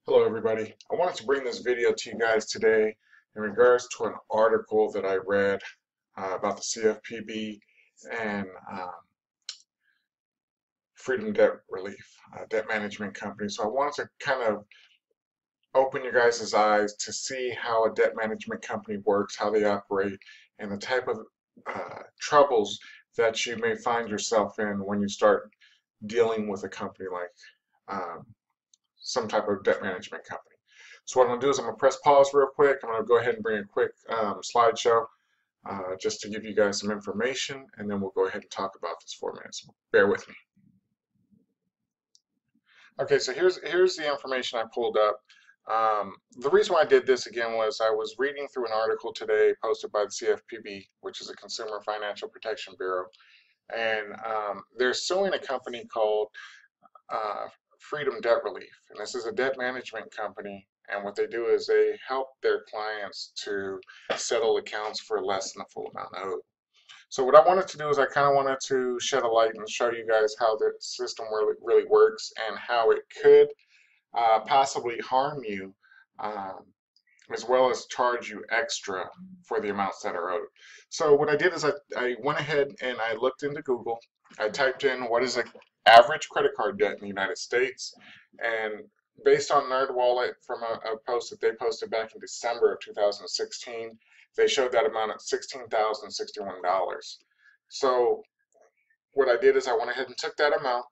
Hello everybody. I wanted to bring this video to you guys today in regards to an article that I read about the CFPB and Freedom Debt Relief, debt management company. So I wanted to kind of open your guys' eyes to see how a debt management company works, how they operate, and the type of troubles that you may find yourself in when you start dealing with a company like um, some type of debt management company. So what I'm going to do is I'm going to press pause real quick. I'm going to go ahead and bring a quick slideshow just to give you guys some information, and then we'll go ahead and talk about this for a minute. So bear with me. Okay, so here's the information I pulled up. The reason why I did this again was I was reading through an article today posted by the CFPB, which is a Consumer Financial Protection Bureau, and they're suing a company called uh, Freedom Debt Relief. And this is a debt management company. And what they do is they help their clients to settle accounts for less than the full amount owed. So what I wanted to do is I kind of wanted to shed a light and show you guys how the system really works and how it could possibly harm you, um, as well as charge you extra for the amounts that are owed. So what I did is I went ahead and I looked into Google. I typed in what is the average credit card debt in the United States, and based on NerdWallet from a post that they posted back in December of 2016, they showed that amount at $16,061. So what I did is I went ahead and took that amount,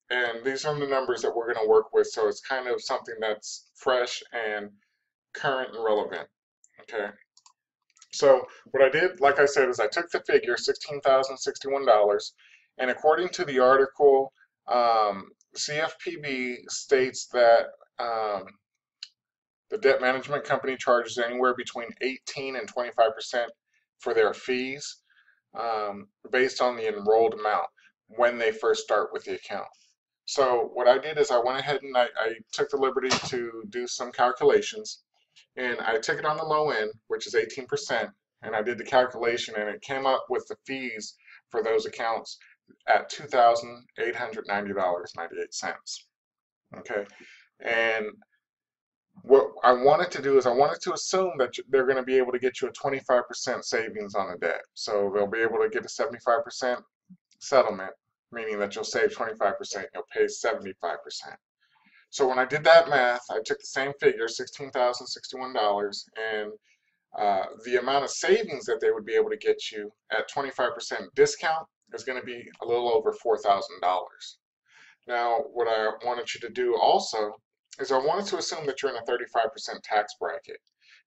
and these are the numbers that we're going to work with, so it's kind of something that's fresh and current and relevant. Okay, so what I did, like I said, is I took the figure $16,061, and according to the article, CFPB states that the debt management company charges anywhere between 18 and 25% for their fees, based on the enrolled amount when they first start with the account. So what I did is I went ahead and I took the liberty to do some calculations, and I took it on the low end, which is 18%, and I did the calculation, and it came up with the fees for those accounts at $2,890.98. Okay, and what I wanted to do is I wanted to assume that they're going to be able to get you a 25% savings on the debt. So they'll be able to get a 75% settlement, meaning that you'll save 25%, you'll pay 75%. So when I did that math, I took the same figure, $16,061, and the amount of savings that they would be able to get you at 25% discount is going to be a little over $4,000. Now, what I wanted you to do also is I wanted to assume that you're in a 35% tax bracket.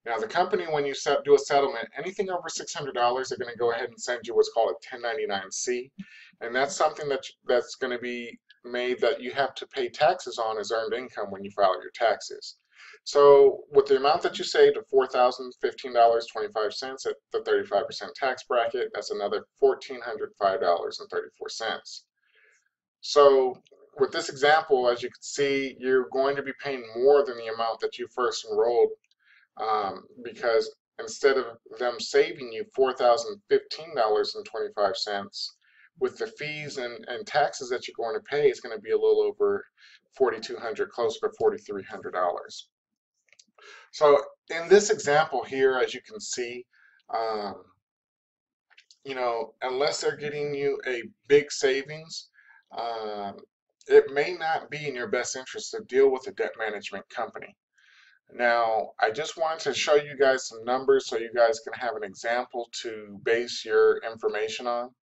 Now, the company, when you do a settlement, anything over $600, they're going to go ahead and send you what's called a 1099-C, and that's something that's going to be made that you have to pay taxes on as earned income when you file your taxes. So with the amount that you saved of $4,015.25 at the 35% tax bracket, that's another $1,405.34. So with this example, as you can see, you're going to be paying more than the amount that you first enrolled, because instead of them saving you $4,015.25, with the fees and taxes that you're going to pay, it's going to be a little over $4,200, closer to $4,300. So in this example here, as you can see, um, unless they're getting you a big savings, um, it may not be in your best interest to deal with a debt management company. Now, I just wanted to show you guys some numbers so you guys can have an example to base your information on.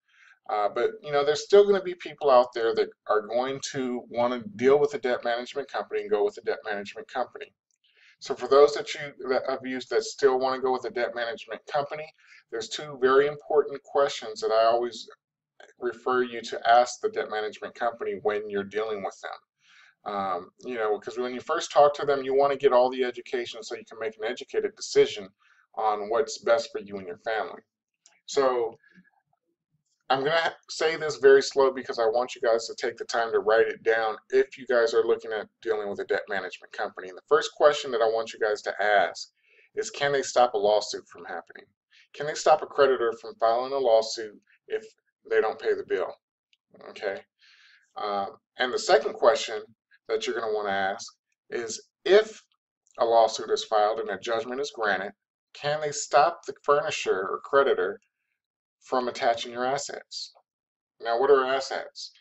But there's still going to be people out there that are going to want to deal with a debt management company and go with a debt management company. So for those of you that still want to go with a debt management company, there's two very important questions that I always refer you to ask the debt management company when you're dealing with them. Because when you first talk to them, you want to get all the education so you can make an educated decision on what's best for you and your family. So I'm going to say this very slow because I want you guys to take the time to write it down if you guys are looking at dealing with a debt management company. And the first question that I want you guys to ask is, can they stop a lawsuit from happening? Can they stop a creditor from filing a lawsuit if they don't pay the bill? Okay. And the second question that you're going to want to ask is, if a lawsuit is filed and a judgment is granted, can they stop the furnisher or creditor from attaching your assets? Now, what are assets?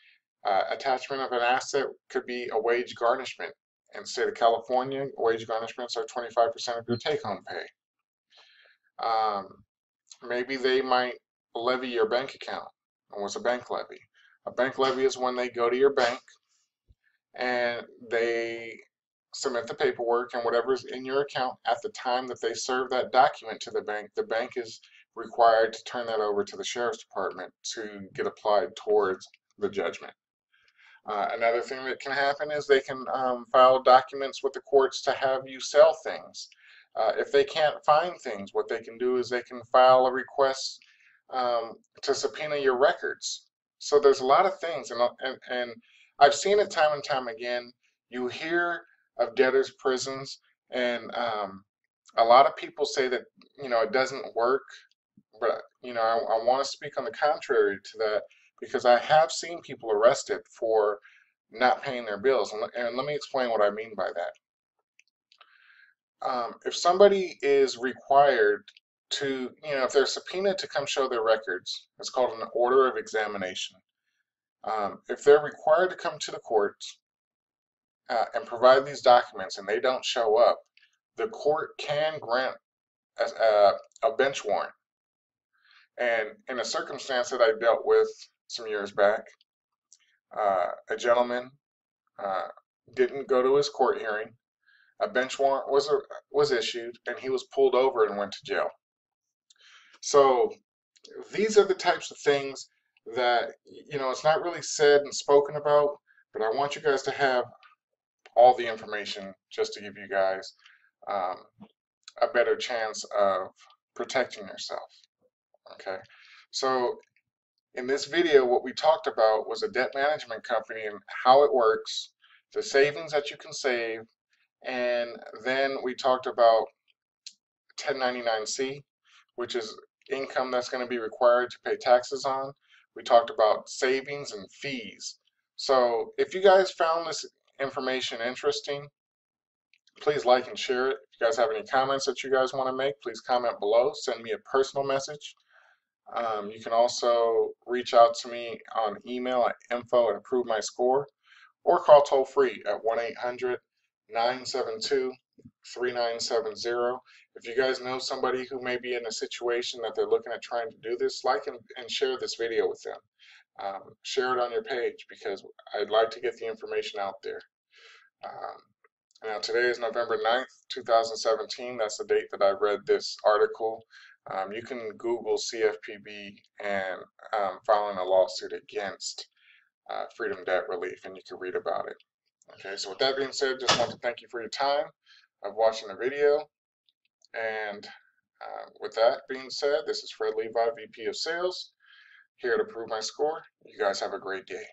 Attachment of an asset could be a wage garnishment. In the state of California, wage garnishments are 25% of your take-home pay. Maybe they might levy your bank account. And what's a bank levy? A bank levy is when they go to your bank and they submit the paperwork and whatever's in your account at the time that they serve that document to the bank is required to turn that over to the sheriff's department to get applied towards the judgment. Another thing that can happen is they can file documents with the courts to have you sell things. If they can't find things, what they can do is they can file a request to subpoena your records. So there's a lot of things, and I've seen it time and time again. You hear of debtors' prisons, and a lot of people say that it doesn't work. But I want to speak on the contrary to that because I have seen people arrested for not paying their bills, and let me explain what I mean by that. If somebody is required to, if they're subpoenaed to come show their records, it's called an order of examination. If they're required to come to the courts and provide these documents and they don't show up, the court can grant a bench warrant. And in a circumstance that I dealt with some years back, a gentleman didn't go to his court hearing. A bench warrant was issued, and he was pulled over and went to jail. So these are the types of things that it's not really said and spoken about, but I want you guys to have all the information just to give you guys a better chance of protecting yourself. Okay, so in this video, what we talked about was a debt management company and how it works, the savings that you can save, and then we talked about 1099-C, which is income that's going to be required to pay taxes on. We talked about savings and fees. So if you guys found this information interesting, please like and share it. If you guys have any comments that you guys want to make, please comment below. Send me a personal message. You can also reach out to me on email at info@ImproveMyScore or call toll free at 1-800-972-3970. If you guys know somebody who may be in a situation that they're looking at trying to do this, like and share this video with them. Share it on your page because I'd like to get the information out there. Now today is November 9th, 2017. That's the date that I read this article. You can Google CFPB and filing a lawsuit against Freedom Debt Relief, and you can read about it. Okay, so with that being said, just want to thank you for your time of watching the video. And with that being said, this is Fred Levi, VP of Sales, here to Improve My Score. You guys have a great day.